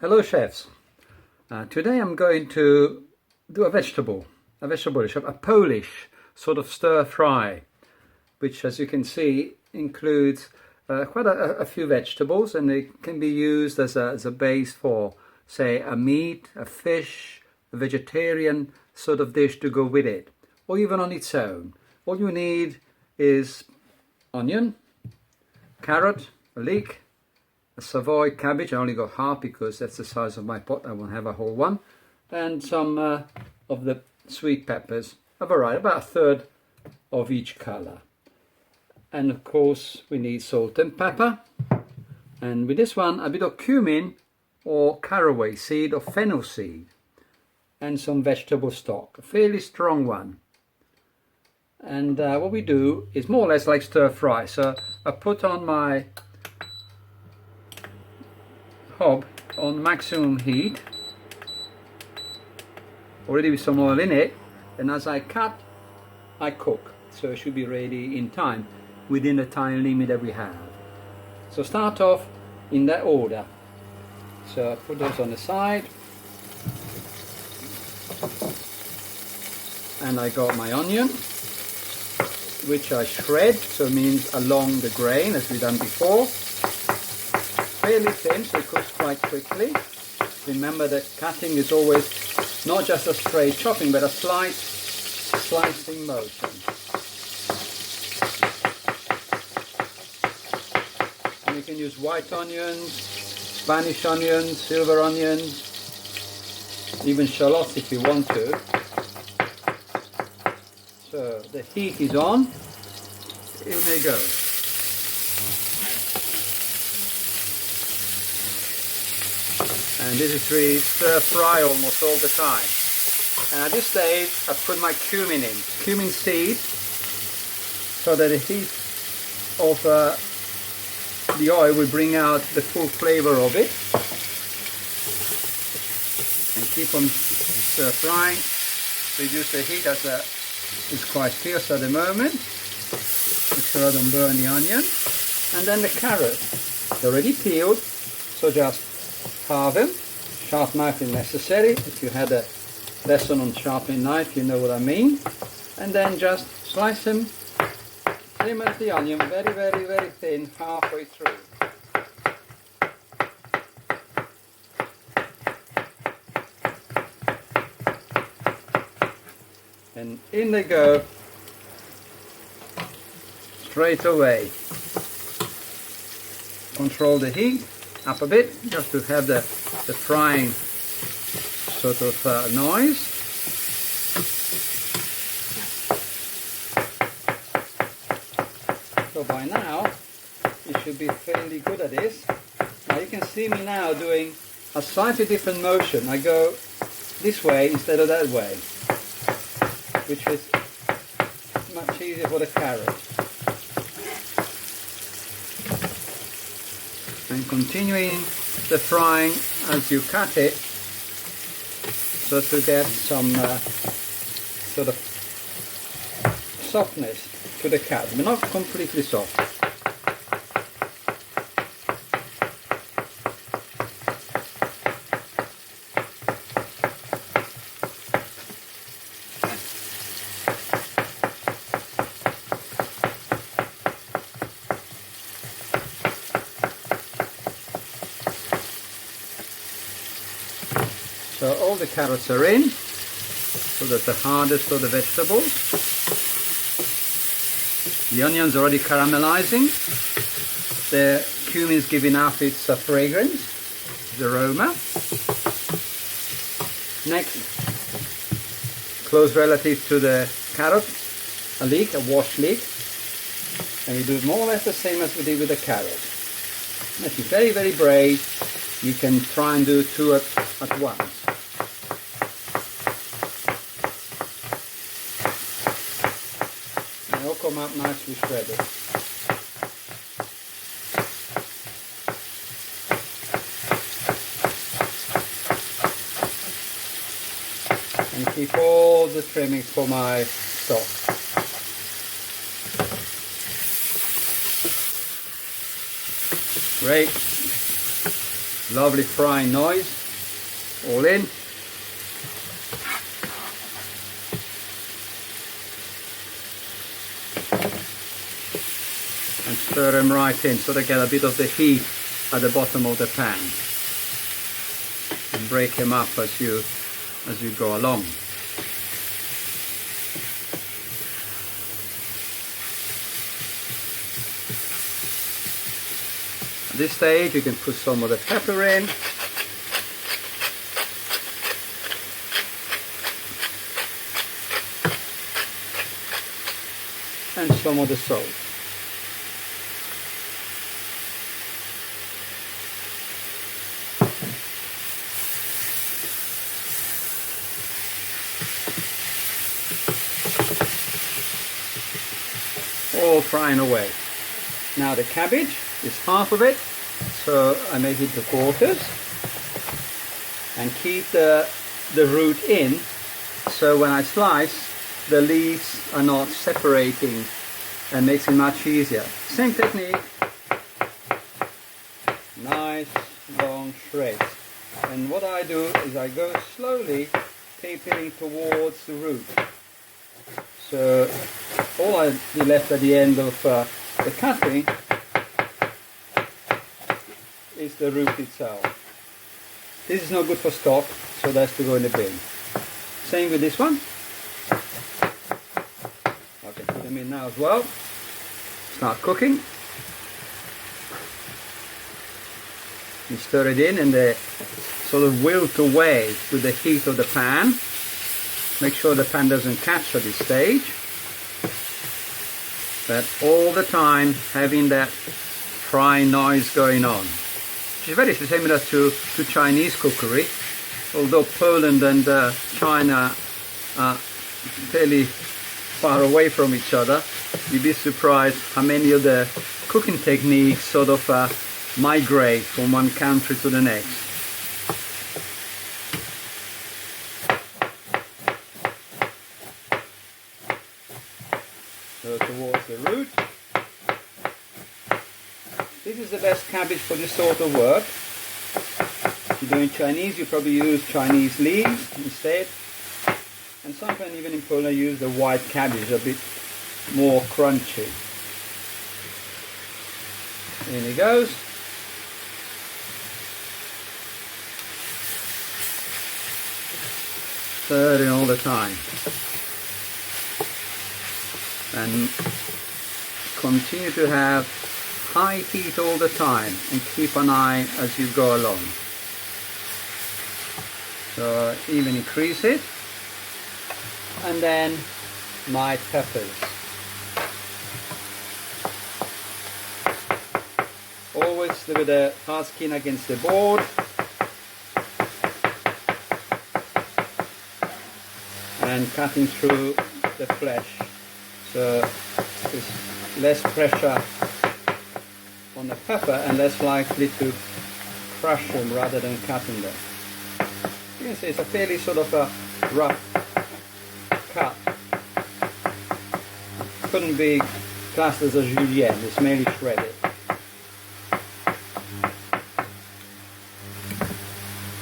Hello chefs. Today I'm going to do a vegetable dish, a Polish sort of stir fry, which as you can see includes quite a few vegetables, and they can be used as a base for, say, a meat, a fish, a vegetarian sort of dish to go with it, or even on its own. All you need is onion, carrot, a leek, a Savoy cabbage. I only got half because that's the size of my pot. I won't have a whole one. And some of the sweet peppers, a variety, about a third of each color. And of course we need salt and pepper. And with this one, a bit of cumin or caraway seed or fennel seed. And some vegetable stock, a fairly strong one. And what we do is more or less like stir fry. So I put on my hob on maximum heat, already with some oil in it, and as I cut, I cook. So it should be ready in time, within the time limit that we have. So start off in that order. So I put those on the side, and I got my onion, which I shred, so it means along the grain as we've done before. Fairly thin, so it cooks quite quickly. Remember that cutting is always not just a straight chopping, but a slight slicing motion. And you can use white onions, Spanish onions, silver onions, even shallots if you want to. So the heat is on. Here they go. And this is really stir fry almost all the time. And at this stage I put my cumin in, cumin seed, so that the heat of the oil will bring out the full flavor of it. And keep on stir frying, reduce the heat as it's quite fierce at the moment. Make sure I don't burn the onion. And then the carrot, they're already peeled, so just halve them. Sharp knife if necessary. If you had a lesson on sharpening knife, you know what I mean. And then just slice them, same as the onion, very, very, very thin, halfway through. And in they go, straight away. Control the heat up a bit, just to have the frying sort of noise. So by now you should be fairly good at this. Now you can see me now doing a slightly different motion. I go this way instead of that way, which is much easier for the carrot. And continuing the frying as you cut it, so to get some sort of softness to the carrot, but not completely soft. So all the carrots are in, so that's the hardest of the vegetables. The onions are already caramelizing. The cumin is giving off its fragrance, its aroma. Next, close relative to the carrot, a leek, a washed leek. And we do more or less the same as we did with the carrot. And if you're very, very brave, you can try and do two at once. They'll come up nicely shredded. And keep all the trimmings for my stock. Great. Lovely frying noise, all in. And stir them right in so they get a bit of the heat at the bottom of the pan. And break them up as you go along. At this stage you can put some of the pepper in. And some of the salt. All frying away. Now the cabbage is half of it, so I make it to quarters and keep the root in, so when I slice the leaves are not separating, and makes it much easier. Same technique, nice long shreds. And what I do is I go slowly tapering towards the root. So all I be left at the end of the cutting is the root itself. This is not good for stock, so that's to go in the bin. Same with this one. I can put them in now as well. Start cooking. You stir it in and they sort of wilt away with the heat of the pan. Make sure the pan doesn't catch at this stage. But all the time having that frying noise going on. Which is very similar to Chinese cookery. Although Poland and China are fairly far away from each other, you'd be surprised how many of the cooking techniques sort of migrate from one country to the next. So towards the root. This is the best cabbage for this sort of work. If you're doing Chinese, you probably use Chinese leaves instead. And sometimes even in Poland I use the white cabbage, a bit more crunchy. In it goes. Stir it all the time. And continue to have high heat all the time and keep an eye as you go along. So even increase it. And then my peppers. Always with the hard skin against the board. And cutting through the flesh. So there's less pressure on the pepper and less likely to crush them rather than cutting them. You can see it's a fairly sort of a rough cut. Couldn't be classed as a julienne, it's mainly shredded.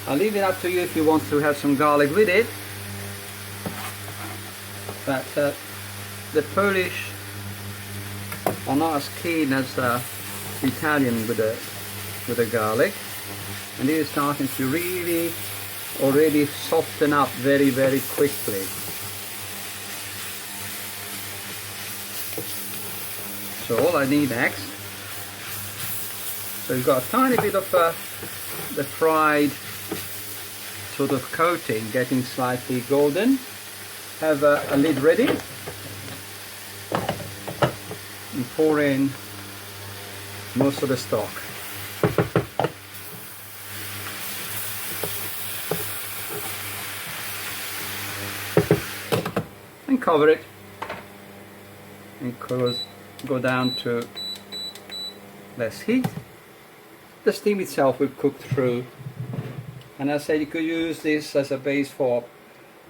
I'll leave it up to you if you want to have some garlic with it. But the Polish are not as keen as the Italian with the garlic, and it is starting to really already soften up very, very quickly. So all I need next, so you've got a tiny bit of the fried sort of coating getting slightly golden. Have a lid ready and pour in most of the stock. And cover it and go down to less heat. The steam itself will cook through, and as I said, you could use this as a base for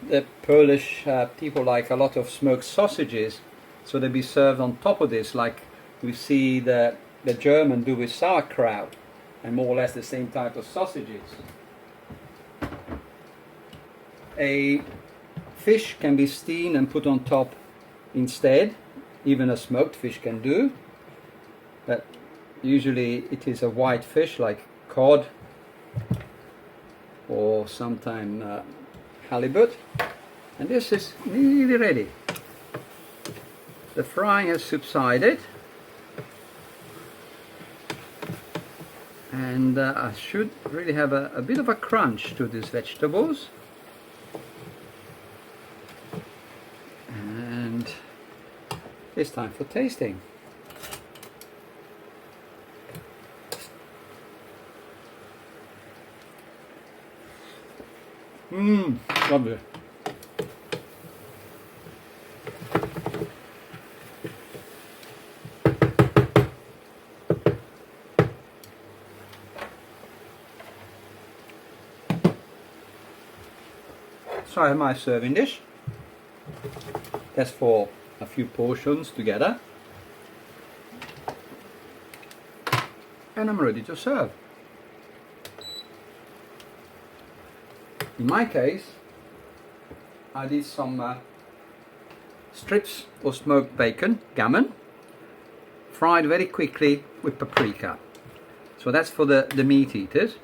the Polish people like a lot of smoked sausages, so they'll be served on top of this, like we see the German do with sauerkraut. and more or less the same type of sausages. A fish can be steamed and put on top instead. Even a smoked fish can do, but usually it is a white fish like cod or sometimes halibut. And this is nearly ready. The frying has subsided, and I should really have a bit of a crunch to these vegetables. And it's time for tasting. Lovely. So I have my serving dish. That's for a few portions together. And I'm ready to serve. In my case, I did some strips of smoked bacon, gammon, fried very quickly with paprika. So that's for the meat eaters.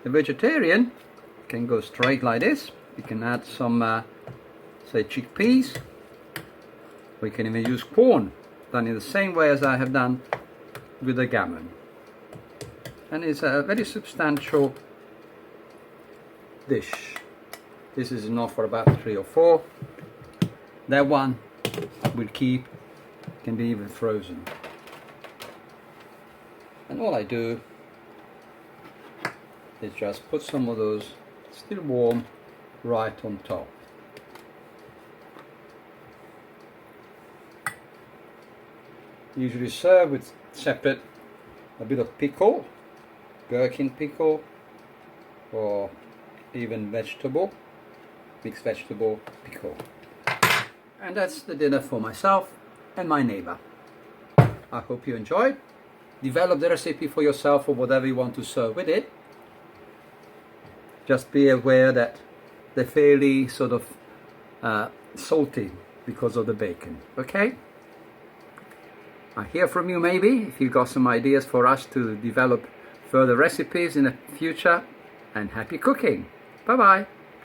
The vegetarian can go straight like this. You can add some, say, chickpeas. We can even use corn, done in the same way as I have done with the gammon. And it's a very substantial dish. This is enough for about 3 or 4. That one will keep, can be even frozen. And all I do is just put some of those still warm right on top. Usually serve with separate a bit of pickle, gherkin pickle, or even vegetable, mixed vegetable pickle. And that's the dinner for myself and my neighbor. I hope you enjoyed. Develop the recipe for yourself or whatever you want to serve with it. Just be aware that they're fairly sort of salty because of the bacon, okay? I hear from you maybe if you've got some ideas for us to develop further recipes in the future, and happy cooking. Bye bye.